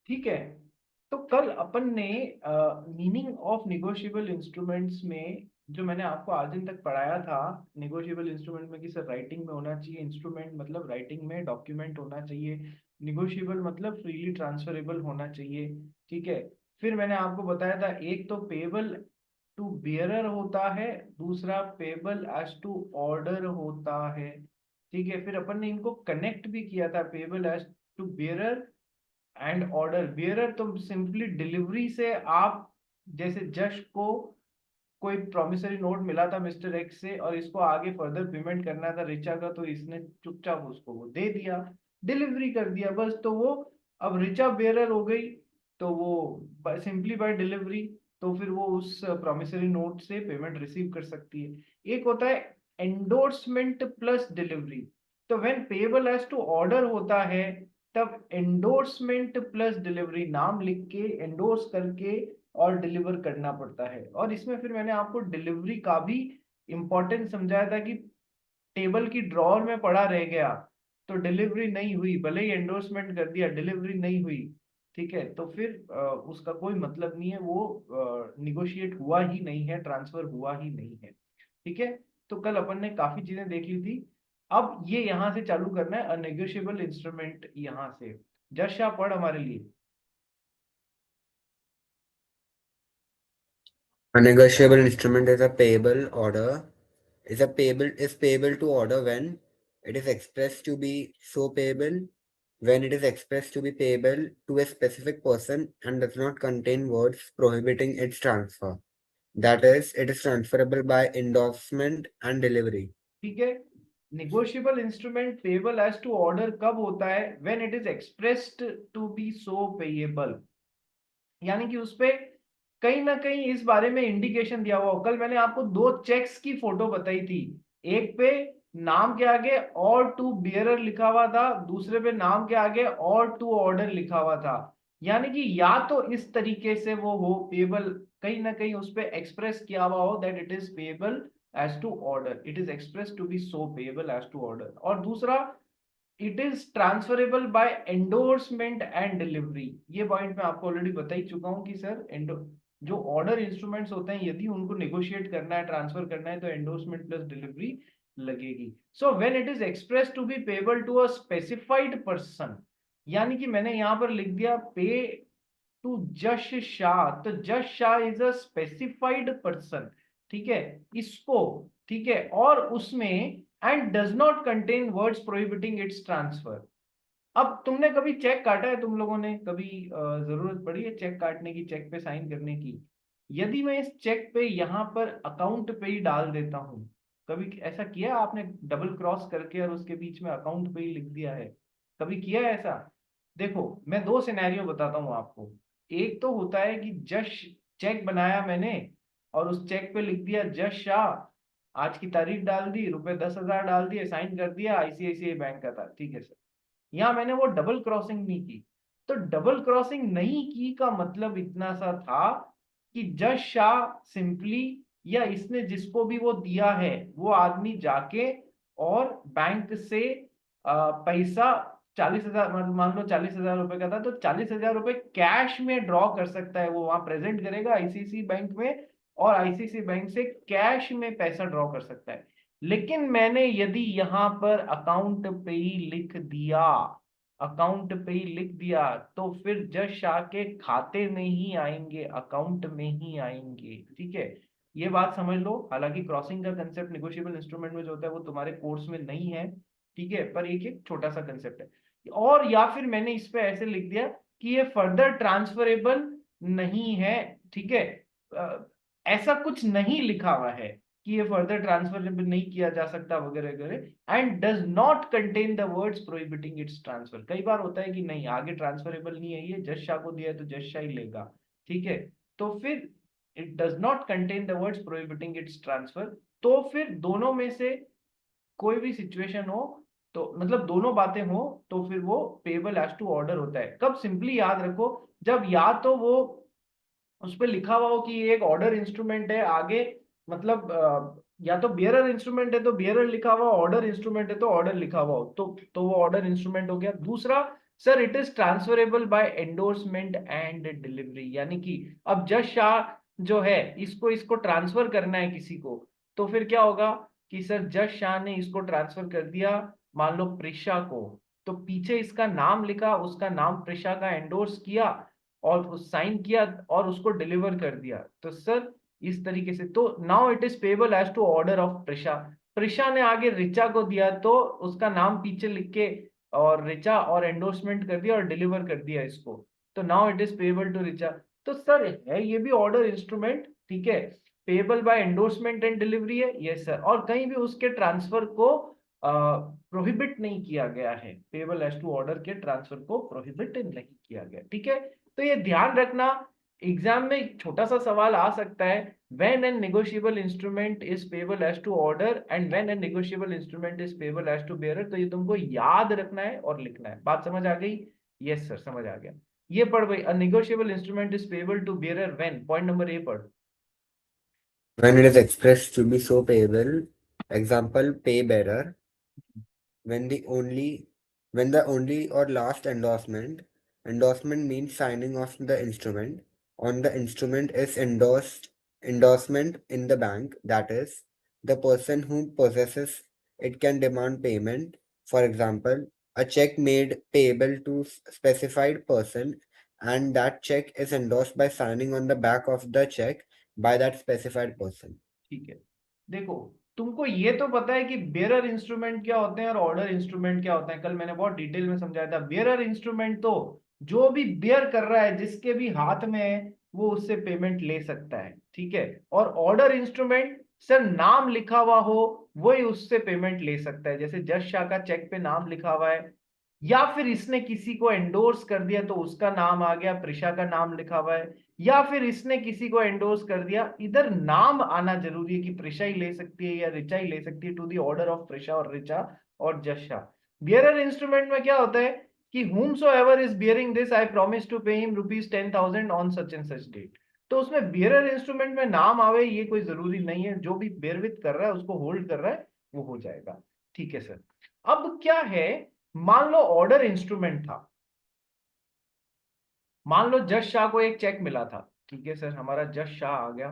ठीक है। तो कल अपन ने मीनिंग ऑफ निगोशिएबल इंस्ट्रूमेंट्स में जो मैंने आपको आज दिन तक पढ़ाया था, निगोशिएबल इंस्ट्रूमेंट में कि सर राइटिंग में होना चाहिए, इंस्ट्रूमेंट मतलब राइटिंग में डॉक्यूमेंट होना चाहिए, निगोशिएबल मतलब फ्रीली ट्रांसफरेबल होना चाहिए। ठीक है। फिर मैंने आपको बताया था एक तो पेबल टू बियरर होता है, दूसरा पेबल एज टू ऑर्डर होता है। ठीक है। फिर अपन ने इनको कनेक्ट भी किया था, payable as to bearer and order. Bearer तो सिंपली डिलीवरी से आप, जैसे जश को कोई प्रॉमिसरी नोट मिला था मिस्टर एक्स से और इसको आगे फर्दर पेमेंट करना था रिचा का, तो इसने चुपचाप उसको वो दे दिया, डिलीवरी कर दिया बस। तो वो अब रिचा बेयरर हो गई, तो वो सिंपली बाय डिलीवरी, तो फिर वो उस प्रॉमिसरी नोट से पेमेंट रिसीव कर सकती है। एक होता है एंडोर्समेंट प्लस डिलीवरी। तो when payable as to order होता है, तब एंडोर्समेंट प्लस डिलीवरी, नाम लिख के एंडोर्स करके और डिलीवर करना पड़ता है। और इसमें फिर मैंने आपको डिलीवरी का भी इंपॉर्टेंस समझाया था कि टेबल की ड्रॉअर में पड़ा रह गया तो डिलीवरी नहीं हुई, भले ही एंडोर्समेंट कर दिया, डिलीवरी नहीं हुई, ठीक है, तो फिर उसका कोई मतलब नहीं है, वो निगोशिएट हुआ ही नहीं है, ट्रांसफर हुआ ही नहीं है। ठीक है। तो कल अपन ने काफी चीजें देख ली थी। अब ये यहां से चालू करना है, अनेगोशिएबल इंस्ट्रूमेंट यहां से। जश आप पढ़ हमारे लिए। A negotiable instrument is a payable order. Is payable to order when it is expressed to be so payable, when it is expressed to be payable to a specific person and does not contain words prohibiting its transfer. That is, it is transferable by endorsement and delivery. ठीक है। Negotiable instrument payable as to order कब होता है? When it is expressed to be so payable, यानी कि उसपे कहीं ना कहीं इस बारे में इंडिकेशन दिया हुआ हो। कल मैंने आपको दो चेक्स की फोटो बताई थी, एक पे नाम के आगे और टू बियरर लिखा हुआ था, दूसरे पे नाम के आगे और टू ऑर्डर लिखा हुआ था। यानी कि या तो इस तरीके से वो हो पेबल, कहीं ना कहीं उस पे एक्सप्रेस किया हुआ हो that it is payable as to order, it is express to be so payable as to order. और दूसरा, it is transferable by endorsement and delivery. ये पॉइंट मैं आपको ऑलरेडी बता ही चुका हूं कि सर जो ऑर्डर इंस्ट्रूमेंट्स होते हैं यदि उनको नेगोशिएट करना है, ट्रांसफर करना है, तो एंडोर्समेंट प्लस डिलीवरी लगेगी। So when it is express to be payable to a specified person, यानी कि मैंने यहां पर लिख दिया पे टू जश शाह, तो जश Shah is a specified person. ठीक है। इसको, ठीक है, और उसमें and does not contain words prohibiting it's transfer. अब तुमने कभी चेक काटा है? तुम लोगों ने कभी जरूरत पड़ी है चेक काटने की, चेक पे साइन करने की? यदि मैं इस चेक पे यहां पर अकाउंट पे ही डाल देता हूं, कभी ऐसा किया आपने? डबल क्रॉस करके और उसके बीच में अकाउंट पे ही लिख दिया है, कभी किया है ऐसा? देखो, मैं दो सिनेरियो बताता हूं आपको। एक तो होता है कि जश चेक बनाया मैंने और उस चेक पे लिख दिया जश शाह, आज की तारीख डाल दी, रुपए 10,000 डाल दिए, साइन कर दिया, आईसीआईसीआई बैंक का था, ठीक है सर। यहाँ मैंने वो डबल क्रॉसिंग नहीं की। तो डबल क्रॉसिंग नहीं की का मतलब इतना सा था कि जज शाह सिंपली, या इसने जिसको भी वो दिया है वो आदमी जाके और बैंक से पैसा 40,000, मान लो 40,000 रुपए का था, तो 40,000 रुपए कैश में ड्रॉ कर सकता है, वो वहां प्रेजेंट करेगा आईसीसी बैंक में और आईसीसी बैंक से कैश में पैसा ड्रॉ कर सकता है। लेकिन मैंने यदि यहां पर अकाउंट पे ही लिख दिया, अकाउंट पे ही लिख दिया, तो फिर जज शाह के खाते में ही आएंगे, अकाउंट में ही आएंगे। ठीक है। ये बात समझ लो। हालांकि क्रॉसिंग का कंसेप्ट निगोशिएबल इंस्ट्रूमेंट में जो होता है वो तुम्हारे कोर्स में नहीं है, ठीक है, पर एक एक छोटा सा कंसेप्ट है। और या फिर मैंने इस पे ऐसे लिख दिया कि ये फर्दर ट्रांसफरेबल नहीं है। ठीक है। ऐसा कुछ नहीं लिखा हुआ है कि ये फर्दर ट्रांसफरेबल नहीं किया जा सकता वगैरह वगैरह, and does not contain the words prohibiting it's transfer. कई बार होता है कि नहीं, आगे ट्रांसफरेबल नहीं है, ये जज शाह को दिया है तो जज शाह ही लेगा। ठीक है। तो फिर it does not contain the words prohibiting it's transfer, तो फिर दोनों में से कोई भी सिचुएशन हो, तो मतलब दोनों बातें हो, तो फिर वो पेबल एज टू ऑर्डर होता है। कब? सिंपली याद रखो, जब या तो वो उस पर लिखा हुआ हो कि ये एक ऑर्डर इंस्ट्रूमेंट है, आगे मतलब या तो बियरर इंस्ट्रूमेंट है तो बियरर लिखा हुआ, ऑर्डर इंस्ट्रूमेंट है तो ऑर्डर लिखा हुआ हो, तो वो ऑर्डर इंस्ट्रूमेंट हो गया। दूसरा, sir it is transferable by endorsement and delivery, यानी कि अब जश शाह जो है इसको ट्रांसफर करना है किसी को, तो फिर क्या होगा कि सर जश शाह ने इसको ट्रांसफर कर दिया मान लो प्रिशा को, तो पीछे इसका नाम लिखा, उसका नाम प्रिशा का एंडोर्स किया और उस साइन किया और उसको डिलीवर कर दिया, तो सर इस तरीके से, तो now it is payable as to order of Prisha. Prisha ने आगे रिचा को दिया तो उसका नाम पीछे लिख के और रिचा और एंडोर्समेंट कर दिया और डिलीवर कर दिया इसको, तो now it is payable to Richa. तो सर है ये भी ऑर्डर इंस्ट्रूमेंट, ठीक है, payable by endorsement and delivery है, यस सर, और कहीं भी उसके ट्रांसफर को प्रोहिबिट नहीं किया गया है, पेबल एज टू ऑर्डर के ट्रांसफर को प्रोहिबिट नहीं किया गया, ठीक है। तो ये ध्यान रखना, एग्जाम में एक छोटा सा सवाल आ सकता है, when a negotiable instrument is payable as to order and when a negotiable instrument is payable as to bearer, तो ये तुमको याद रखना है और लिखना है। बात समझ आ गई? यस सर समझ आ गया। ये पढ़ भाई, a negotiable instrument is payable to bearer when, point number A पढ़। When it is expressed to be so payable, example pay bearer, when the only or last endorsement means signing off the instrument on the instrument is endorsement in the bank, that is, the person who possesses it can demand payment. For example, a check made payable to specified person and that check is endorsed by signing on the back of the check by that specified person. ठीक है, देखो तुमको ये तो पता है कि bearer instrument क्या होते हैं और ऑर्डर इंस्ट्रूमेंट क्या होते हैं, कल मैंने बहुत डिटेल में समझाया था। बेरर इंस्ट्रूमेंट तो जो भी बेयर कर रहा है, जिसके भी हाथ में है, वो उससे पेमेंट ले सकता है, ठीक है। और ऑर्डर इंस्ट्रूमेंट सर नाम लिखा हुआ हो वही उससे पेमेंट ले सकता है, जैसे जज शाह का चेक पे नाम लिखा हुआ है, या फिर इसने किसी को एंडोर्स कर दिया तो उसका नाम आ गया, प्रिशा का नाम लिखा हुआ है, या फिर इसने किसी को एंडोर्स कर दिया, इधर नाम आना जरूरी है कि प्रिशा ही ले सकती है या रिचा ही ले सकती है, to the order of Prisha और रिचा और जशा। बियरर इंस्ट्रूमेंट में क्या होता है कि whomsoever is bearing this I promise to pay him rupees 10,000 on such and such date, तो उसमें बियरर इंस्ट्रूमेंट में नाम आवे ये कोई जरूरी नहीं है, जो भी बेयरविथ कर रहा है उसको होल्ड कर रहा है वो हो जाएगा, ठीक है सर। अब क्या है, मान लो ऑर्डर इंस्ट्रूमेंट था, मान लो जज शाह को एक चेक मिला था, ठीक है सर, हमारा जज शाह आ गया,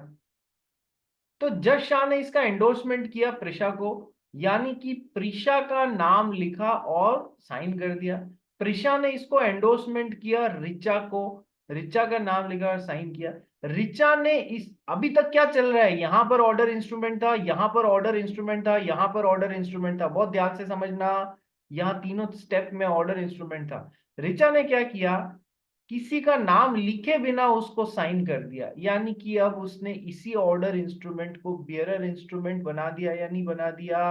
तो जज शाह ने इसका एंडोर्समेंट किया प्रिशा को, यानी कि प्रिशा का नाम लिखा और साइन कर दिया। प्रिशा ने इसको एंडोर्समेंट किया रिचा को, रिचा का नाम लिखा और साइन किया। रिचा ने इस, अभी तक क्या चल रहा है, यहां पर ऑर्डर इंस्ट्रूमेंट था, यहां पर ऑर्डर इंस्ट्रूमेंट था, यहां पर ऑर्डर इंस्ट्रूमेंट था, बहुत ध्यान से समझना, यहां तीनों स्टेप में ऑर्डर इंस्ट्रूमेंट था। रिचा ने क्या किया, किसी का नाम लिखे बिना उसको साइन कर दिया, यानी कि अब उसने इसी ऑर्डर इंस्ट्रूमेंट को बियरर इंस्ट्रूमेंट बना दिया या नहीं बना दिया,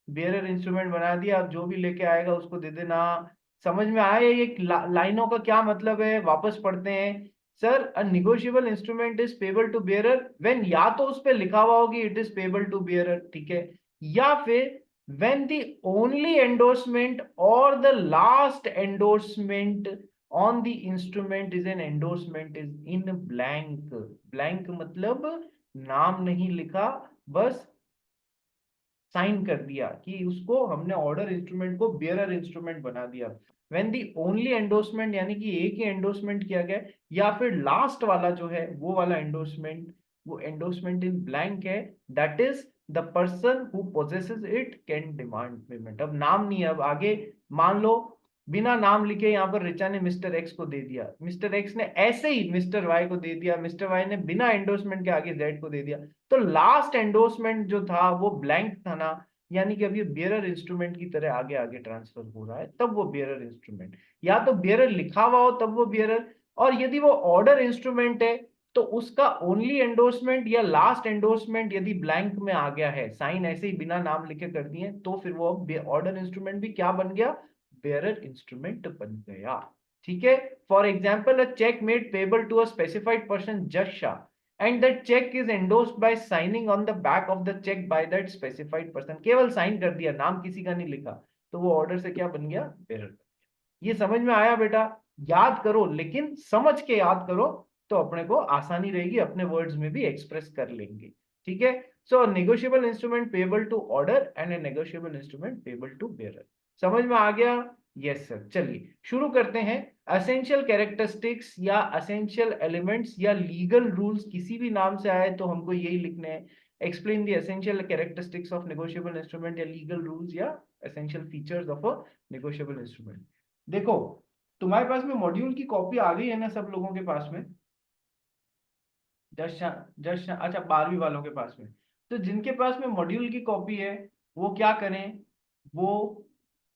बियरर इंस्ट्रूमेंट बना दिया। अब जो भी लेके आएगा उसको दे देना। समझ में आया ये लाइनों का क्या मतलब है, वापस पढ़ते हैं। Sir a negotiable instrument is payable to bearer when, या तो उस पे लिखा हुआ होगी it is payable to bearer, ठीक है, या फिर when the only endorsement or the last endorsement on the instrument is an endorsement is in blank, blank मतलब नाम नहीं लिखा, बस साइन कर दिया कि उसको हमने ऑर्डर इंस्ट्रूमेंट को बियरर इंस्ट्रूमेंट बना दिया। व्हेन दी ओनली एंडोर्समेंट, यानी कि एक ही एंडोर्समेंट किया गया, या फिर लास्ट वाला जो है वो वाला एंडोर्समेंट, वो एंडोर्समेंट इन ब्लैंक है, that is the person who possesses it can demand payment. अब नाम नहीं है, अब आगे मान लो बिना नाम लिखे यहाँ पर रिचा ने मिस्टर एक्स को दे दिया, मिस्टर एक्स ने ऐसे ही मिस्टर वाई को दे दिया, मिस्टर वाई ने बिना एंडोर्समेंट के आगे जेड को दे दिया, तो लास्ट एंडोर्समेंट जो था वो ब्लैंक था ना, यानी कि अब ये बियरर इंस्ट्रूमेंट की तरह आगे आगे ट्रांसफर हो रहा है, तब वो बियरर इंस्ट्रूमेंट, या तो बियरर लिखा हुआ हो तब वो बियरर, और यदि वो ऑर्डर इंस्ट्रूमेंट है तो उसका ओनली एंडोर्समेंट या लास्ट एंडोर्समेंट यदि ब्लैंक में आ गया है, साइन ऐसे ही बिना नाम लिखे कर दिए, तो फिर वो ऑर्डर इंस्ट्रूमेंट भी क्या बन गया, बेयरर इंस्ट्रूमेंट बन गया, ठीक है। For example a cheque made payable to a specified person जज Shah and that cheque is endorsed by signing on the back of the cheque by that specified person, केवल साइन कर दिया, नाम किसी का नहीं लिखा, तो वो ऑर्डर से क्या बन गया, बेयरर। ये समझ में आया बेटा? याद करो, लेकिन समझ के याद करो, तो अपने को आसानी रहेगी, अपने वर्ड्स में भी एक्सप्रेस कर लेंगे, ठीक है। So negotiable instrument payable to order and a negotiable instrument payable to bearer, समझ में आ गया? यस सर, चलिए शुरू करते हैं। असेंशियल कैरेक्टरिस्टिक्स या असेंशियल एलिमेंट्स या लीगल रूल्स किसी भी नाम से आए तो हमको यही लिखने हैं। Explain the essential characteristics of negotiable instrument या लीगल रूल्स या essential features of a negotiable instrument. देखो, तुम्हारे पास में मॉड्यूल की कॉपी आ गई है ना सब लोगों के पास में? जस्ट अच्छा, 12वीं वालों के पास में। तो जिनके पास में मॉड्यूल की कॉपी है वो क्या करें, वो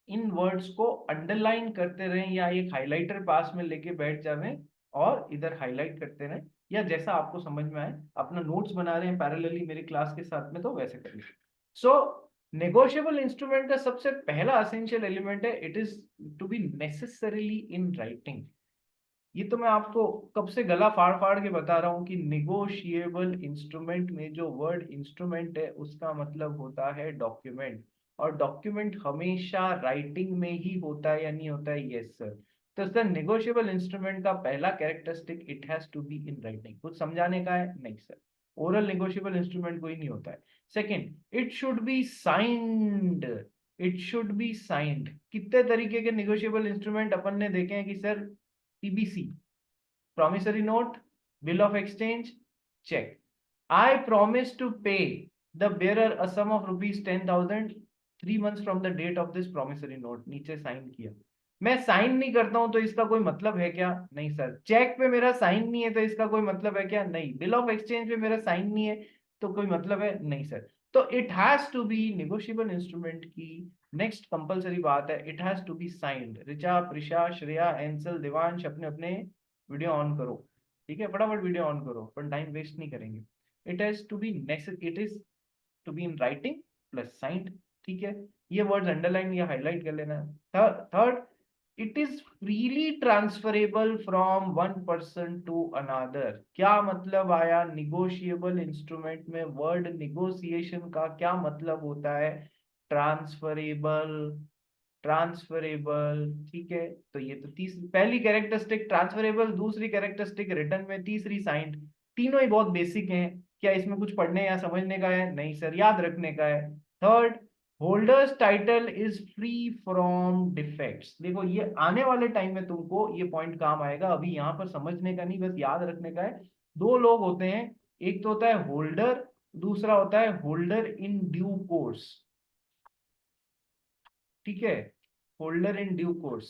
इन वर्ड्स को अंडरलाइन करते रहें या एक हाइलाइटर पास में लेके बैठ जावें और इधर हाईलाइट करते रहें, या जैसा आपको समझ में आए। अपना नोट्स बना रहे हैं पैरेलली मेरी क्लास के साथ में तो वैसे करिए। सो नेगोशिएबल इंस्ट्रूमेंट का सबसे पहला असेंशियल एलिमेंट है, it is to be necessarily in writing. ये तो मैं आपको कब से गला फाड़ फाड़ के बता रहा हूं कि निगोशिएबल इंस्ट्रूमेंट में जो वर्ड इंस्ट्रूमेंट है उसका मतलब होता है डॉक्यूमेंट, और डॉक्यूमेंट हमेशा राइटिंग में ही होता है या नहीं होता है? Yes sir. तो सर निगोशिएबल इंस्ट्रूमेंट का पहला characteristic, it has to be in writing. कुछ समझाने का है? नहीं सर, ओरल निगोशिएबल इंस्ट्रूमेंट कोई नहीं होता है। Second, it should be signed. It should be signed. कितने तरीके के निगोशिएबल इंस्ट्रूमेंट अपन ने देखे हैं कि sir PBC, promissory note, bill of exchange, check. I promise to pay the bearer a sum of rupees 10,000 3 months from the date of this promissory note. नीचे sign किया। मैं साइन नहीं करता हूं तो इसका कोई मतलब है क्या? नहीं सर। चेक पे मेरा साइन नहीं है तो इसका कोई मतलब है क्या? नहीं। बिल ऑफ एक्सचेंज पे मेरा साइन नहीं है तो कोई मतलब है? नहीं सर। तो it has to be negotiable instrument की नेक्स्ट कंपलसरी बात है, it has to be signed. Richa, Prisha, Shreya, Ansal, Devansh अपने अपने वीडियो ऑन करो। ठीक है, फटाफट वीडियो ऑन करो, पर टाइम वेस्ट नहीं करेंगे। It has to be it is to be in writing plus signed. ठीक है, ये वर्ड्स अंडरलाइन या हाईलाइट कर लेना। Third, it is freely transferable from one person to another. क्या मतलब आया? निगोशिएबल इंस्ट्रूमेंट में वर्ड निगोशिएशन का क्या मतलब होता है? Transferable, transferable. ठीक है, तो ये तो तीसरी पहली कैरेक्टरिस्टिक ट्रांसफरेबल, दूसरी कैरेक्टरिस्टिक रिटर्न में, तीसरी साइंड। तीनों ही बहुत बेसिक हैं। क्या इसमें कुछ पढ़ने या समझने का है? नहीं सर, याद रखने का है। Third, holders title is free from defects. देखो ये आने वाले टाइम में तुमको ये पॉइंट काम आएगा, अभी यहाँ पर समझने का नहीं, बस याद रखने का है। दो लोग होते हैं, एक तो होता है होल्डर, दूसरा होता है होल्डर इन ड्यू कोर्स। ठीक है, होल्डर इन ड्यू कोर्स।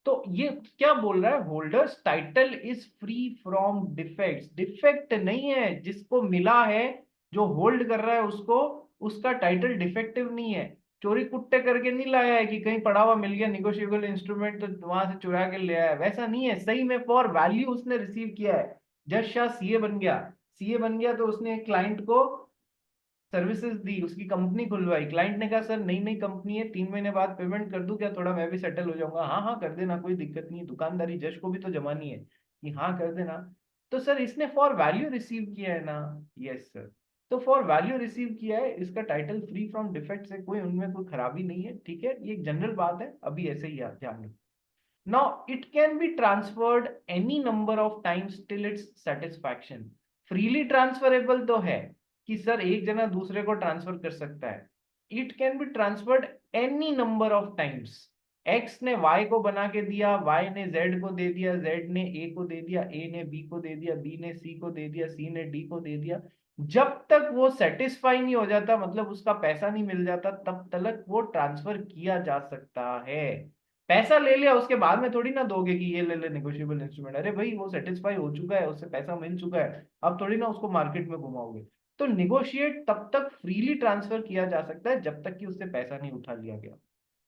तो ये क्या बोल रहा है? Holders title is free from defects. Defect नहीं है जिसको मिला है, जो होल्ड कर रहा है उसको, उसका टाइटल डिफेक्टिव नहीं है। चोरी कुट्टे करके नहीं लाया है कि कहीं पड़ा हुआ मिल गया निगोशिएबल इंस्ट्रूमेंट तो वहां से चुरा के ले आया, वैसा नहीं है। सही में फॉर वैल्यू उसने रिसीव किया है। जज शाह सीए बन गया, सीए बन गया तो उसने क्लाइंट को सर्विसेज दी, उसकी कंपनी खुलवाई। क्लाइंट ने कहा सर नई नई कंपनी है, 3 महीने बाद पेमेंट कर दूं क्या? थोड़ा मैं भी सेटल हो जाऊंगा। हाँ हाँ कर देना, कोई दिक्कत नहीं है, दुकानदारी जज को भी तो जमानी है कि हाँ कर देना। तो सर इसने फॉर वैल्यू रिसीव किया है ना? Yes sir. तो फॉर वैल्यू रिसीव किया है, इसका टाइटल फ्री फ्रॉम डिफेक्ट से कोई उनमें कोई खराबी नहीं है। ठीक है, ये एक जनरल बात है, अभी ऐसे ही याद ध्यान रखो। Now it can be transferred any number of times till its satisfaction. Freely transferable तो है कि सर एक जना दूसरे को ट्रांसफर कर सकता है। It can be transferred any number of times. X ने Y को बना के दिया, Y ने Z को दे दिया, Z ने A को दे दिया, A ने B को दे दिया, B ने C को दे दिया, C ने D को दे दिया। जब तक वो सेटिस्फाई नहीं हो जाता, मतलब उसका पैसा नहीं मिल जाता, तब तक वो ट्रांसफर किया जा सकता है। पैसा ले लिया उसके बाद में थोड़ी ना दोगे कि ये ले ले निगोशिएबल इंस्ट्रूमेंट। अरे भाई वो सेटिस्फाई हो चुका है, उससे पैसा मिल चुका है, अब थोड़ी ना उसको मार्केट में घुमाओगे। तो निगोशिएट तब तक फ्रीली ट्रांसफर किया जा सकता है जब तक कि उससे पैसा नहीं उठा लिया गया।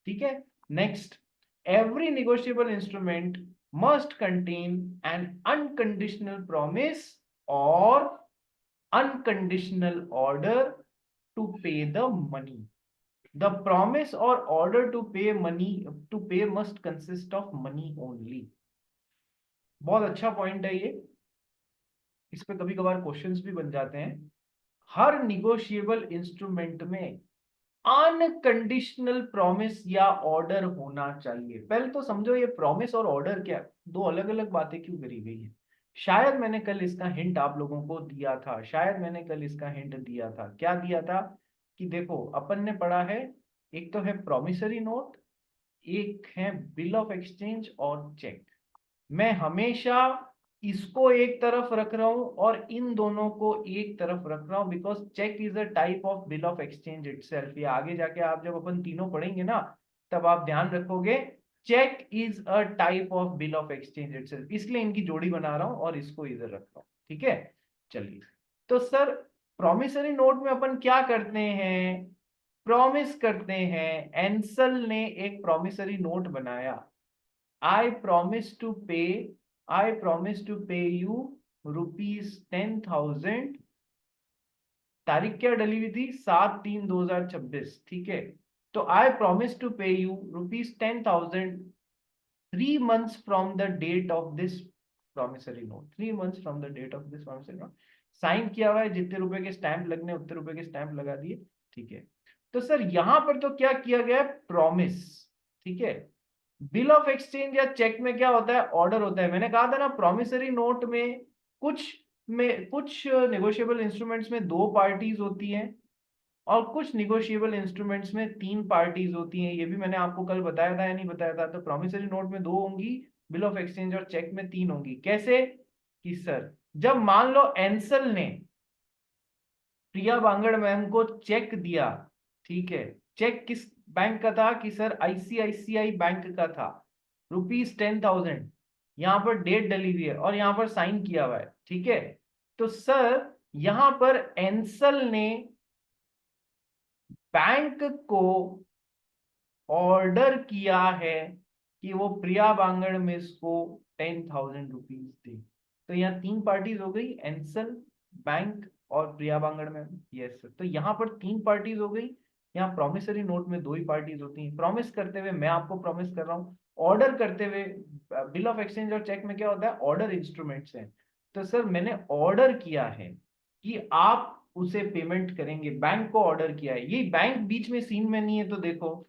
ठीक है, next, every negotiable instrument must contain N unconditional promise और अनकंडीशनल ऑर्डर टू पे the money. The promise or order to pay money to pay must consist of money only. बहुत अच्छा पॉइंट है ये, इस पे कभी कभार क्वेश्चंस भी बन जाते हैं। हर निगोशिएबल इंस्ट्रूमेंट में अनकंडीशनल प्रॉमिस या ऑर्डर होना चाहिए। पहले तो समझो ये प्रॉमिस और ऑर्डर क्या, दो अलग अलग बातें क्यों करी गई है। शायद मैंने कल इसका हिंट आप लोगों को दिया था, शायद मैंने कल इसका हिंट दिया था। क्या दिया था? कि देखो अपन ने पढ़ा है, एक तो है प्रॉमिसरी नोट, एक है बिल ऑफ एक्सचेंज और चेक। मैं हमेशा इसको एक तरफ रख रहा हूं और इन दोनों को एक तरफ रख रहा हूं, because cheque is a type of bill of exchange itself. ये आगे जाके आप जब अपन तीनों पढ़ेंगे ना, तब आप ध्यान रखोगे cheque is a type of bill of exchange itself. इसलिए इनकी जोड़ी बना रहा हूं और इसको इधर रख रहा हूं, ठीक है। चलिए, तो सर प्रॉमिसरी नोट में अपन क्या करते हैं, प्रॉमिस करते हैं। एंसल ने एक प्रॉमिसरी नोट बनाया, I promise to pay you ₹10,000। तारीख क्या डली हुई थी, 7/3/2026, ठीक है। तो I promise to pay you ₹10,000 3 months from the date of this promissory note। 3 months from the date of this promissory note। Sign किया हुआ है, जितने रुपए के स्टैंप लगने उतने रुपए के स्टैंप लगा दिए, ठीक है। तो सर यहां पर तो क्या किया गया है, प्रॉमिस, ठीक है। बिल ऑफ एक्सचेंज या चेक में क्या होता है, ऑर्डर होता है। मैंने कहा था ना प्रॉमिसरी नोट में कुछ नेगोशिएबल इंस्ट्रूमेंट्स में 2 पार्टीज होती हैं और कुछ नेगोशिएबल इंस्ट्रूमेंट्स में 3 पार्टीज होती हैं। ये भी मैंने आपको कल बताया था या नहीं बताया था। तो प्रॉमिसरी नोट में 2 होंगी, बिल ऑफ एक्सचेंज और चेक में 3 होंगी। कैसे कि सर जब मान लो एंसल ने प्रिया बांगड़ मैम को चेक दिया, ठीक है। चेक किस बैंक का था कि सर आईसीआईसीआई बैंक का था, ₹10,000। यहां पर डेट डली हुई है और यहां पर साइन किया हुआ है, ठीक है। तो सर यहां पर एंसल ने बैंक को ऑर्डर किया है कि वो प्रिया बांगड़ मिस को ₹10,000 दे। तो यहाँ 3 पार्टीज हो गई, एंसल, बैंक और प्रिया बांगड़ में। यस सर, तो यहाँ पर 3 पार्टीज हो गई। यहाँ प्रॉमिसरी नोट में 2 ही पार्टीज होती हैं। प्रॉमिस करते हुए मैं आपको प्रॉमिस कर रहा हूँ, ऑर्डर करते हुए बिल ऑफ एक्सचेंज और चेक में क्या होता है, ऑर्डर इंस्ट्रूमेंट्स हैं। तो सर मैंने ऑर्डर किया है कि आप उसे पेमेंट करेंगे, बैंक को ऑर्डर किया है। ये बैंक बीच में सीन में नहीं है, तो देखो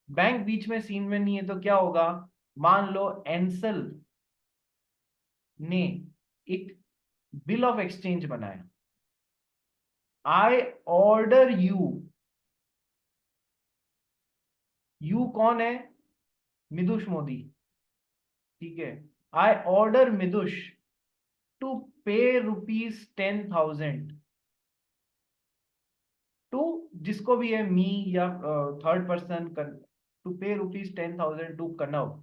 बैंक बीच में सीन में नहीं है तो क्या होगा, मान लो एंसल ने एक बिल ऑफ एक्सचेंज बनाया, आई ऑर्डर यू कौन है, मिदुष मोदी, ठीक है। I order मिदुष to pay ₹10,000 to, जिसको भी है, मी या third person, to pay ₹10,000 to कनव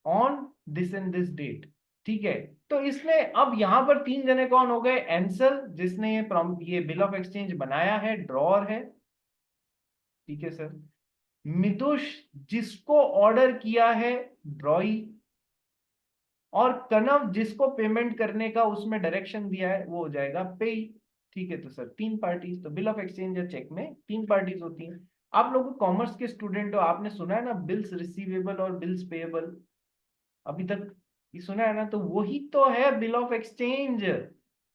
on this and this date, ठीक है। तो इसने अब यहां पर 3 जने कौन हो गए, एंसल जिसने ये बिल ऑफ एक्सचेंज बनाया है, ड्रॉर है, ठीक है सर। मितुष जिसको ऑर्डर किया है, ड्रॉई। और कनव जिसको पेमेंट करने का उसमें डायरेक्शन दिया है, वो हो जाएगा पे, ठीक है। तो सर 3 पार्टीज, तो बिल ऑफ एक्सचेंज या चेक में 3 पार्टीज होती हैं। आप लोग कॉमर्स के स्टूडेंट हो, आपने सुना है ना बिल्स रिसीवेबल और बिल्स पेएबल, अभी तक ये सुना है ना। तो वही तो है बिल ऑफ एक्सचेंज,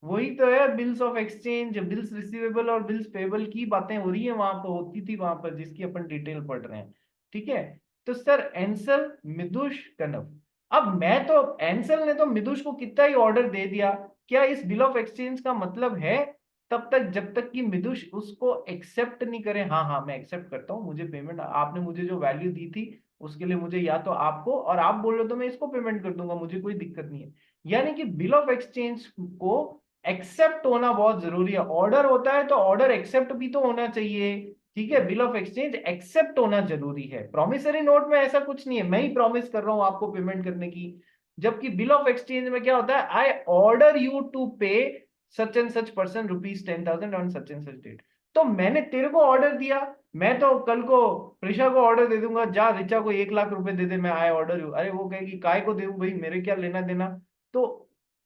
वही तो है bills of exchange. Bills receivable और बिल्स पेबल की बातें हो रही है, वहां पर होती थी, वहां पर जिसकी अपन डिटेल पढ़ रहे हैं, ठीक है। तो सर एंसल, मिदुष, कनव। अब मैं तो, एंसल ने तो मिदुष को कितना ही ऑर्डर दे दिया, क्या इस बिल ऑफ एक्सचेंज का मतलब है तब तक जब तक कि मिदुष उसको एक्सेप्ट नहीं करे। हाँ हाँ मैं एक्सेप्ट करता हूँ, मुझे पेमेंट, आपने मुझे जो वैल्यू दी थी उसके लिए मुझे, या तो आपको, और आप बोल रहे तो मैं इसको पेमेंट कर दूंगा, मुझे कोई दिक्कत नहीं है। यानी कि बिल ऑफ एक्सचेंज को एक्सेप्ट होना बहुत जरूरी है। ऑर्डर होता है तो ऑर्डर एक्सेप्ट भी तो होना चाहिए, ठीक है। बिल ऑफ एक्सचेंज एक्सेप्ट होना जरूरी है। प्रॉमिसरी नोट में ऐसा कुछ नहीं है, मैं ही प्रॉमिस कर रहा हूं आपको पेमेंट करने की। जबकि बिल ऑफ एक्सचेंज में क्या होता है, I order you to pay such and such person ₹10,000 on such and such date. तो मैंने तेरे को ऑर्डर दिया, मैं तो कल को प्रिशा को ऑर्डर दे दूंगा, जा रिचा को 1 लाख रुपए दे दे, मैं आई ऑर्डर यू। अरे वो कहेगी काय को देऊं भाई, मेरे क्या लेना देना। तो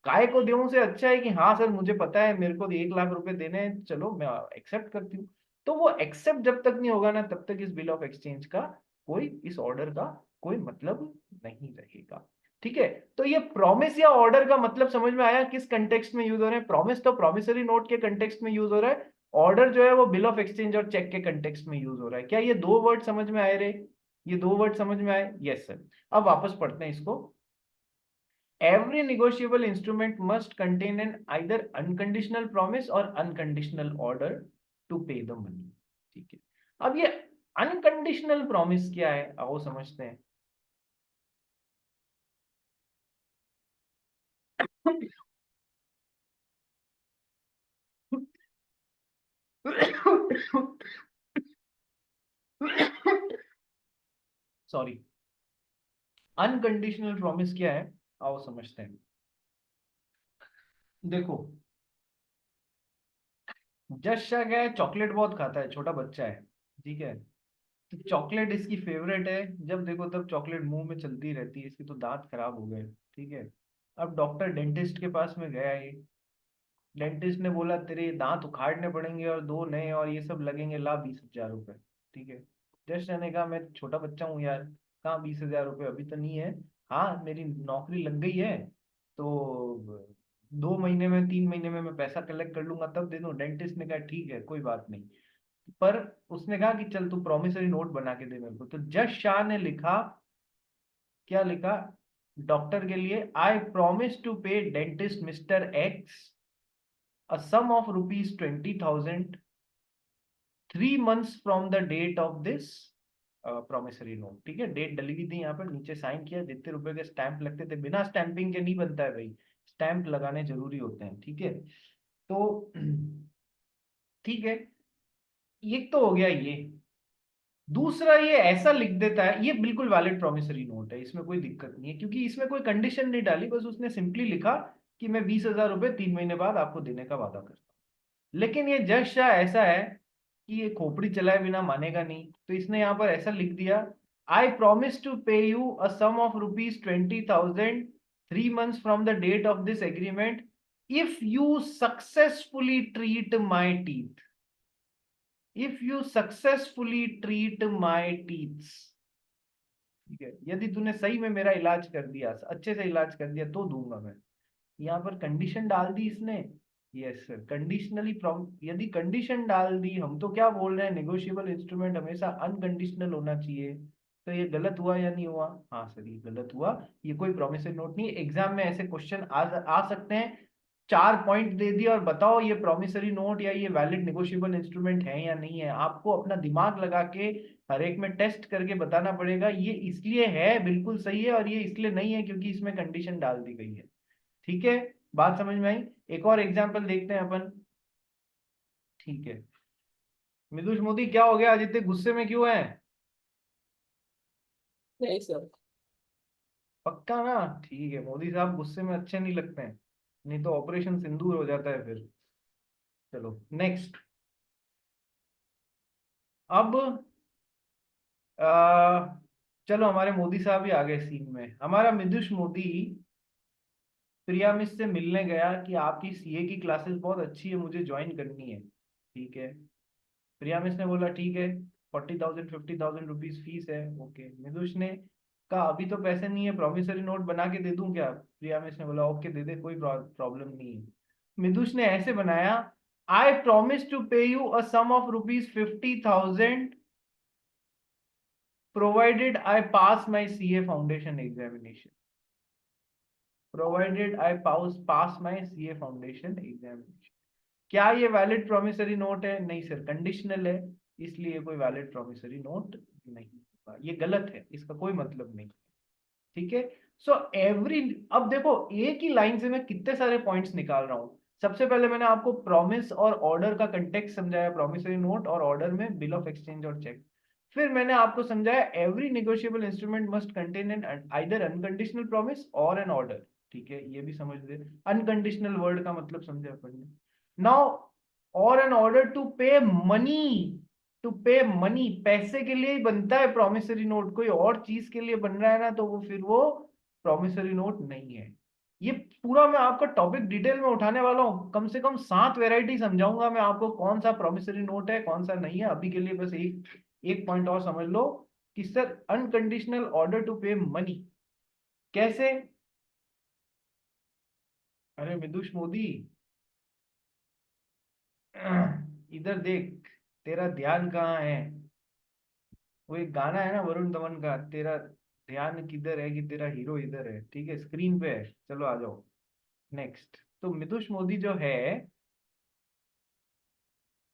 काय को देऊं से अच्छा है कि हाँ सर मुझे पता है मेरे को 1 लाख रुपए देने हैं, चलो मैं एक्सेप्ट करती हूँ। तो वो एक्सेप्ट जब तक नहीं होगा ना, तब तक इस बिल ऑफ एक्सचेंज का कोई, इस ऑर्डर का कोई मतलब नहीं रहेगा, ठीक है। तो ये प्रॉमिस या ऑर्डर का मतलब समझ में आया, किस कंटेक्स्ट में यूज हो रहे हैं। प्रॉमिस तो प्रॉमिसरी नोट के कंटेक्स्ट में यूज हो रहा है, ऑर्डर जो है वो बिल ऑफ एक्सचेंज और चेक के कंटेक्स्ट में यूज हो रहा है। क्या ये 2 वर्ड समझ में आए रे, ये 2 वर्ड समझ में आए, यस सर। अब वापस पढ़ते हैं इसको। Every negotiable instrument must contain an either unconditional promise or unconditional order to pay the money, ठीक है। अब ये अनकंडीशनल प्रॉमिस क्या है, आओ समझते हैं। सॉरी। अनकंडीशनल प्रॉमिस क्या है, आओ समझते हैं। देखो, जश शाह क्या है, चॉकलेट बहुत खाता है, छोटा बच्चा है, ठीक है। तो चॉकलेट इसकी फेवरेट है, जब देखो तब चॉकलेट मुंह में चलती रहती है, इसके तो दांत खराब हो गए, ठीक है। अब डॉक्टर डेंटिस्ट के पास में गया है, डेंटिस्ट ने बोला तेरे दांत उखाड़ने पड़ेंगे और दो नए और ये सब लगेंगे, ला 20,000 रुपए, ठीक है। जस्ट ने कहा मैं छोटा बच्चा हूँ यार, कहाँ 20,000 रुपये, अभी तो नहीं है। हाँ मेरी नौकरी लग गई है तो 2 महीने में 3 महीने में मैं पैसा कलेक्ट कर लूंगा, तब दे दूं। डेंटिस्ट ने कहा ठीक है कोई बात नहीं। पर उसने कहा कि चल तू प्रॉमिसरी नोट बना के दे मेरे को। तो जज शाह ने लिखा, क्या लिखा डॉक्टर के लिए, आई प्रॉमिस टू पे dentist mister x a sum of rupees 20,000 3 months from the date of this promissory note, ठीक है। डेट डली हुई थी यहाँ पर, नीचे साइन किया, जितने रुपए के स्टैंप लगते थे, बिना स्टैंपिंग के नहीं बनता है भाई, स्टैंप लगाने जरूरी होते हैं, ठीक है। तो ठीक है, ये तो हो गया ये। दूसरा, ये ऐसा लिख देता है, ये बिल्कुल वैलिड प्रॉमिसरी नोट है, इसमें कोई दिक्कत नहीं है, क्योंकि इसमें कोई कंडीशन नहीं डाली, बस उसने सिंपली लिखा कि मैं 20,000 रुपये 3 महीने बाद आपको देने का वादा करता हूँ। लेकिन ये जज शाह ऐसा है कि ये खोपड़ी चलाए बिना मानेगा नहीं, तो इसने यहाँ पर ऐसा लिख दिया, I promise to pay you a sum of rupees 20,000 3 months from the date of this agreement if you successfully treat my teeth, if you successfully treat my teeths, ठीक है। यदि तूने सही में मेरा इलाज कर दिया, अच्छे से इलाज कर दिया, तो दूंगा मैं। यहाँ पर कंडीशन डाल दी इसने। यस सर, कंडीशनली यदि कंडीशन डाल दी, हम तो क्या बोल रहे हैं, नेगोशिएबल इंस्ट्रूमेंट हमेशा अनकंडीशनल होना चाहिए। तो ये गलत हुआ या नहीं हुआ, हाँ सर ये गलत हुआ, ये कोई प्रोमिसरी नोट नहीं है। एग्जाम में ऐसे क्वेश्चन आ सकते हैं, 4 पॉइंट दे दिए और बताओ ये प्रोमिसरी नोट या ये वैलिड नेगोशिएबल इंस्ट्रूमेंट है या नहीं है। आपको अपना दिमाग लगा के हर एक में टेस्ट करके बताना पड़ेगा, ये इसलिए है बिल्कुल सही है, और ये इसलिए नहीं है क्योंकि इसमें कंडीशन डाल दी गई है, ठीक है। बात समझ में आई। एक और एग्जांपल देखते हैं अपन, ठीक है। मिदुष मोदी क्या हो गया, आज इतने गुस्से में क्यों है? नहीं सर। पक्का ना? ठीक है, मोदी साहब गुस्से में अच्छे नहीं लगते हैं, नहीं तो ऑपरेशन सिंदूर हो जाता है फिर। चलो नेक्स्ट। अब आ, चलो हमारे मोदी साहब ही आ गए सीन में। हमारा मिदुष मोदी प्रिया मिस से मिलने गया कि आपकी सीए की क्लासेस बहुत अच्छी है, मुझे ज्वाइन करनी है, ठीक है। प्रिया मिस ने बोला ठीक है, 40,000 50,000 रुपीज फीस है, ओके। मिदुष ने कहा अभी तो पैसे नहीं है, प्रॉमिसरी नोट बना के दे दूं क्या? प्रिया मिस ने बोला ओके दे दे, कोई प्रॉब्लम नहीं है। मिदुष ने ऐसे बनाया, I promise to pay you a sum of rupees 50,000 provided I pass my CA foundation examination, provided I pass my CA foundation examination. क्या ये वैलिड प्रोमिसरी नोट है? नहीं सर, कंडीशनल है, इसलिए कोई वैलिड प्रोमिसरी नोट नहीं होगा, ये गलत है, इसका कोई मतलब नहीं, ठीक है। सो एवरी, अब देखो एक ही लाइन से मैं कितने सारे पॉइंट्स निकाल रहा हूं। सबसे पहले मैंने आपको प्रॉमिस और ऑर्डर का कंटेक्स्ट समझाया, प्रॉमिसरी नोट और ऑर्डर में बिल ऑफ एक्सचेंज और चेक। फिर मैंने आपको समझाया every negotiable instrument must contain an either unconditional promise or an order, ठीक है, ये भी समझ ले। अनकंडीशनल वर्ड का मतलब समझे अपन ने। नाउ, और an order to pay money, to pay money, पैसे के लिए ही बनता है प्रॉमिसरी नोट, कोई और चीज के लिए बन रहा है ना तो वो फिर वो प्रॉमिसरी नोट नहीं है। ये पूरा मैं आपका टॉपिक डिटेल में उठाने वाला हूँ, कम से कम 7 वैरायटी समझाऊंगा मैं आपको, कौन सा प्रॉमिसरी नोट है कौन सा नहीं है। अभी के लिए बस एक एक पॉइंट और समझ लो कि sir unconditional order to pay money कैसे। अरे मिदुष मोदी, इधर देख, तेरा ध्यान कहाँ है? वो एक गाना है ना वरुण धवन का, तेरा ध्यान किधर है कि तेरा हीरो इधर है, ठीक है, स्क्रीन पे है। चलो आ जाओ नेक्स्ट। तो मितुष मोदी जो है,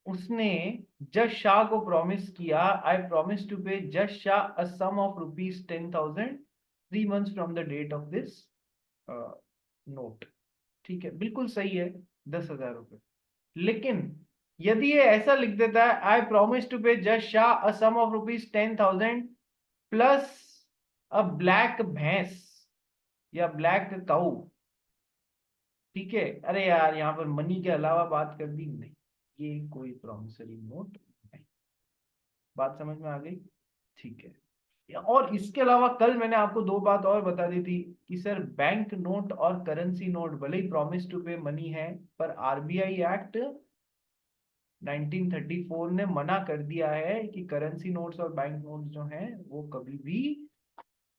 उसने जज शाह को प्रॉमिस किया, आई प्रॉमिस टू पे जज Shah a sum of ₹10,000 3 months from the date of this note. ठीक है, बिल्कुल सही है, 10,000 रुपए। लेकिन यदि ये ऐसा लिख देता है, आई प्रॉमिस टू पे जज Shah a sum of ₹10,000 plus a black भैंस या ब्लैक काऊ, ठीक है, अरे यार यहाँ पर मनी के अलावा बात कर दी, नहीं, ये कोई प्रॉमिसरी नोट नहीं। बात समझ में आ गई? ठीक है। और इसके अलावा कल मैंने आपको दो बात और बता दी थी कि सर बैंक नोट और करेंसी नोट भले ही प्रॉमिस टू पे मनी है, पर आरबीआई एक्ट 1934 ने मना कर दिया है कि करेंसी नोट्स और बैंक नोट्स जो हैं वो कभी भी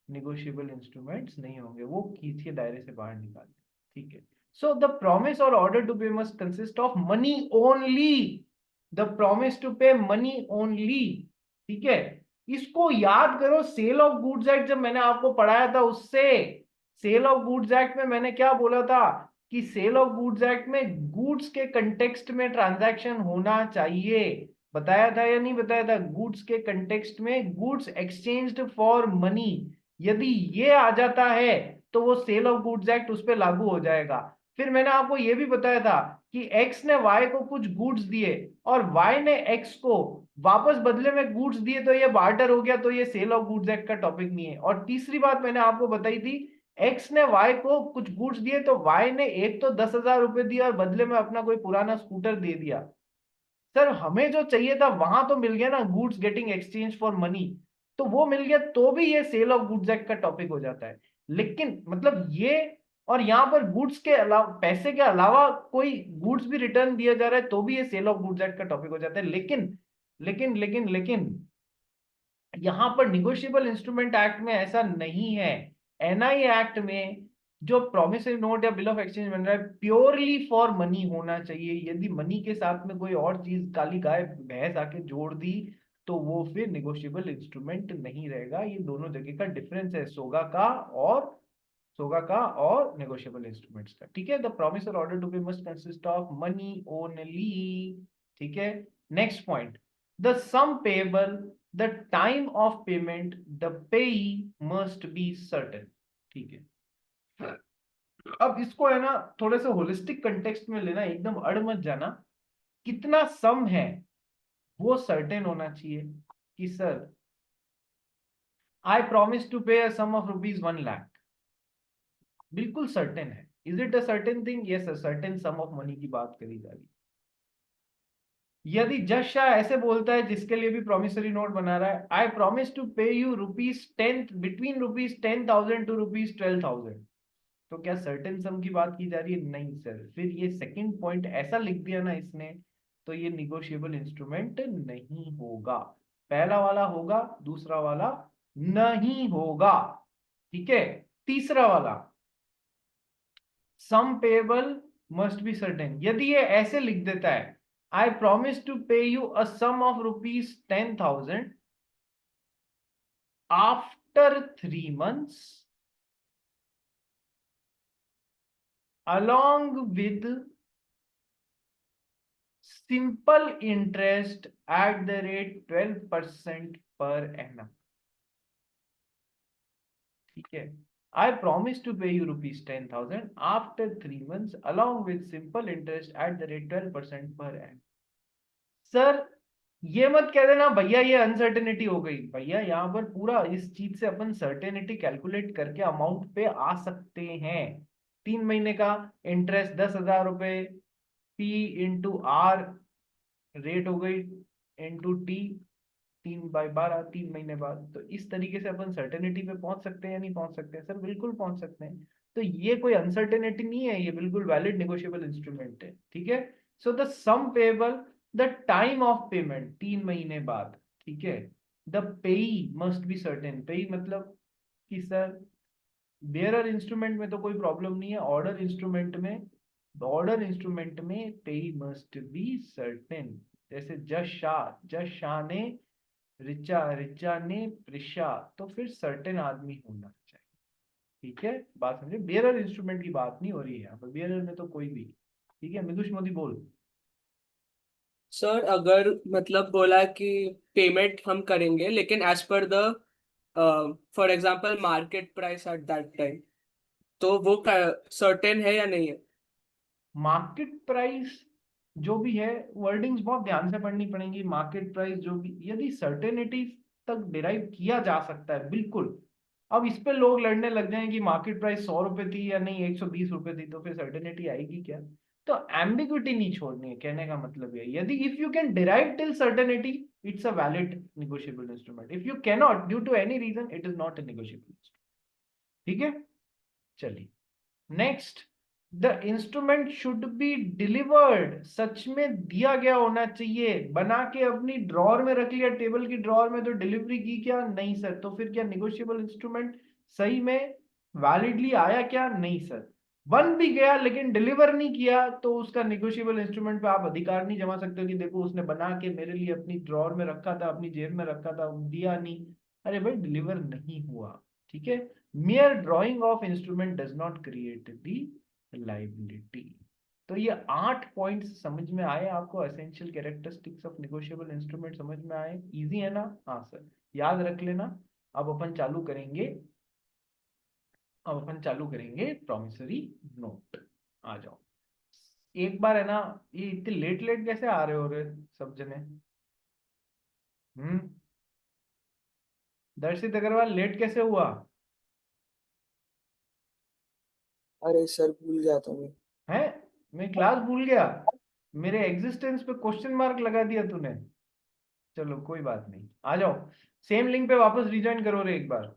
निगोशिएबल इंस्ट्रूमेंट्स नहीं होंगे, वो कीज के दायरे से बाहर निकाल दें। ठीक है। So the promise or order to pay must consist of money only, the promise to pay money only. ठीक है, इसको याद करो, सेल ऑफ गुड्स एक्ट जब मैंने आपको पढ़ाया था उससे, सेल ऑफ गुड्स एक्ट में मैंने क्या बोला था कि सेल ऑफ गुड्स एक्ट में गुड्स के कंटेक्स्ट में ट्रांजैक्शन होना चाहिए, बताया था या नहीं बताया था? गुड्स के कंटेक्स्ट में गुड्स एक्सचेंज्ड फॉर मनी, यदि ये आ जाता है तो वो सेल ऑफ गुड्स एक्ट उस पर लागू हो जाएगा। फिर मैंने आपको ये भी बताया था कि एक्स ने वाई को कुछ गुड्स दिए और वाई ने एक्स को वापस बदले में गुड्स दिए, तो ये बार्टर हो गया, तो ये सेल ऑफ गुड्स एक्ट का टॉपिक नहीं है। और तीसरी बात मैंने आपको बताई थी, एक्स ने वाई को कुछ गुड्स दिए तो वाई ने एक तो 10,000 रुपए दिया और बदले में अपना कोई पुराना स्कूटर दे दिया। सर हमें जो चाहिए था वहां तो मिल गया ना, goods getting exchange for money, तो वो मिल गया, तो भी ये सेल ऑफ गुड्स एक्ट का टॉपिक हो जाता है। लेकिन मतलब ये, और यहां पर गुड्स के अलावा, पैसे के अलावा कोई गुड्स भी रिटर्न दिया जा रहा है तो भी ये सेल ऑफ गुड्स एक्ट का टॉपिक हो जाता है। लेकिन यहां पर निगोशिएबल इंस्ट्रूमेंट एक्ट में ऐसा नहीं है। एनआई एक्ट में जो प्रोमिसरी नोट या बिल ऑफ एक्सचेंज बन रहा है, प्योरली फॉर मनी होना चाहिए। यदि मनी के साथ में कोई और चीज, काली गाय भैंस आके जोड़ दी, तो वो फिर निगोशिएबल इंस्ट्रूमेंट नहीं रहेगा। ये दोनों जगह का डिफरेंस है, सोगा का और नेगोशिएबल इंस्ट्रूमेंट्स का। ठीक है, the promise or order to be must consist of money only. ठीक है, next point, the sum payable, the time of payment, the payee must be certain. ठीक है, अब इसको है ना थोड़े से होलिस्टिक कंटेक्स्ट में लेना, एकदम अड़ मत जाना। कितना सम है वो सर्टेन होना चाहिए कि सर आई प्रॉमिस टू पे अ सम ऑफ ₹1 लाख, बिल्कुल सर्टेन है। Is it a certain thing? Yes, a certain some of money की बात करी जा रही है। यदि जज शाह ऐसे बोलता है, जिसके लिए भी प्रॉमिसरी नोट बना रहा है, I promise to pay you ₹10 between ₹10,000 to ₹12,000, तो क्या सर्टेन सम की बात की जा रही है? नहीं सर। फिर ये सेकंड पॉइंट ऐसा लिख दिया ना इसने, तो ये निगोशिएबल इंस्ट्रूमेंट नहीं होगा। पहला वाला होगा, दूसरा वाला नहीं होगा। ठीक है, तीसरा वाला, sum payable must be certain, यदि ये ऐसे लिख देता है, I promise to pay you a sum of ₹10,000 after 3 months along with simple interest at the rate 12% per annum। ठीक है, I promise to pay you ₹10,000 after 3 months along with simple interest at the rate 12% per annum। Sir ये मत कह देना भैया ये uncertainty हो गई, भैया यहाँ पर पूरा इस चीज से अपन सर्टेनिटी कैलकुलेट करके अमाउंट पे आ सकते हैं। 3 महीने का इंटरेस्ट 10,000 रुपए, पी इंटू आर रेट हो गई, इंटू टी, 3/12, 3 महीने बाद। तो इस तरीके से अपन सर्टेनिटी पे पहुंच सकते हैं या नहीं पहुंच सकते हैं? सर बिल्कुल पहुंच सकते हैं। तो ये कोई अनसर्टेनिटी नहीं है, ये बिल्कुल वैलिड नेगोशिएबल इंस्ट्रूमेंट है। ठीक है, so the sum payable, the time of payment 3 महीने बाद। ठीक है, the payee must be certain, पेई मतलब कि सर बेयरर इंस्ट्रूमेंट में तो कोई प्रॉब्लम नहीं है, ऑर्डर इंस्ट्रूमेंट में पेई मस्ट बी सर्टेन। जैसे जज शाह ने रिचा, रिचा ने प्रिशा, तो फिर सर्टेन आदमी होना चाहिए। ठीक है, बात समझे? बेयरर इंस्ट्रूमेंट की बात नहीं हो रही है यहाँ पर, बेयरर में तो कोई भी। ठीक है, मिदुष मोदी बोल। सर अगर मतलब बोला कि पेमेंट हम करेंगे लेकिन as per the for example market price at that time, तो वो सर्टेन है या नहीं है? मार्केट प्राइस जो भी है, वर्डिंग्स बहुत ध्यान से पढ़नी पड़ेंगी। मार्केट प्राइस जो भी, यदि सर्टेनिटी तक डिराइव किया जा सकता है, बिल्कुल। अब इस पे लोग लड़ने लग जाएं कि मार्केट प्राइस 100 रुपए थी या नहीं 120 रुपए थी, तो फिर सर्टेनिटी आएगी क्या? तो एम्बिग्विटी नहीं छोड़नी है, कहने का मतलब ये। यदि if you can derive till certainty, it's a valid negotiable instrument. If you cannot due to any reason, it is not a negotiable instrument. ठीक है, चलिए next. The instrument should be delivered, सच में दिया गया होना चाहिए। बना के अपनी ड्रॉर में रख लिया, टेबल की ड्रॉर में, तो डिलीवरी की क्या? नहीं सर। तो फिर क्या निगोशिएबल इंस्ट्रूमेंट सही में वैलिडली आया क्या? नहीं सर। बन भी गया लेकिन डिलीवर नहीं किया, तो उसका निगोशिएबल इंस्ट्रूमेंट पे आप अधिकार नहीं जमा सकते हो कि देखो उसने बना के मेरे लिए अपनी ड्रॉर में रखा था, अपनी जेब में रखा था, दिया नहीं। अरे भाई, डिलीवर नहीं हुआ। ठीक है, mere drawing of instrument does not create the liability। तो ये 8 पॉइंट्स समझ में आए आपको? Essential characteristics of negotiable instrument समझ में आए? इजी है ना? हाँ सर, याद रख लेना। अब अपन चालू करेंगे, अब अपन चालू करेंगे प्रॉमिसरी नोट। आ जाओ एक बार, है ना। ये इतने लेट लेट कैसे आ रहे हो रे सब जने? हम्म, दर्शित अग्रवाल लेट कैसे हुआ? अरे सर भूल गया था मैं। है, मैं क्लास भूल गया? मेरे एग्जिस्टेंस पे क्वेश्चन मार्क लगा दिया तूने। चलो कोई बात नहीं, आ जाओ। सेम लिंक पे वापस रिज्वाइन करो रे एक बार।